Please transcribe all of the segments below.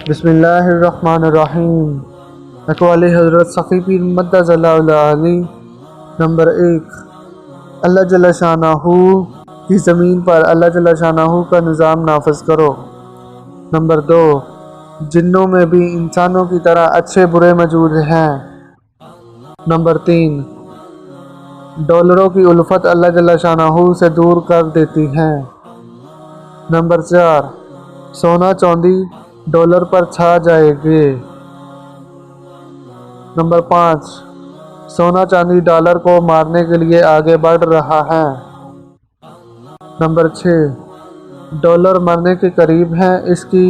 بسم اللہ الرحمن الرحیم۔ اقوال حضرت صفی پیر مدظ اللہ علی۔ نمبر 1، اللہ جل شانہ کی زمین پر اللہ جل شانہ کا نظام نافذ کرو۔ نمبر 2، جنوں میں بھی انسانوں کی طرح اچھے برے موجود ہیں۔ نمبر 3، ڈالروں کی الفت اللہ جل شانہ سے دور کر دیتی ہیں۔ نمبر 4، سونا چاندی ڈالر پر چھا جائے گے۔ نمبر 5، سونا چاندی ڈالر کو مارنے کے لیے آگے بڑھ رہا ہے۔ نمبر 6، ڈالر مرنے کے قریب ہے، اس کی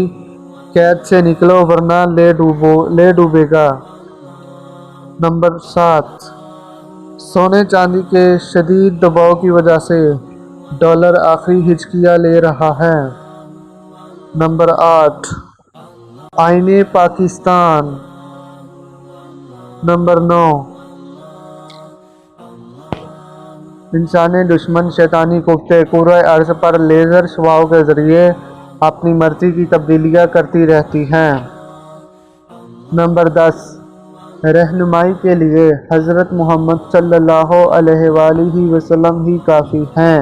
قید سے نکلو ورنہ لے ڈوبے گا۔ نمبر 7، سونے چاندی کے شدید دباؤ کی وجہ سے ڈالر آخری ہچکیاں لے رہا ہے۔ نمبر 8، آئین پاکستان۔ نمبر 9، انسانی دشمن شیطانی کتے کرۂ ارض پر لیزر شعاؤں کے ذریعے اپنی مرضی کی تبدیلیاں کرتی رہتی ہیں۔ نمبر 10، رہنمائی کے لیے حضرت محمد صلی اللہ علیہ وآلہ وسلم ہی کافی ہیں۔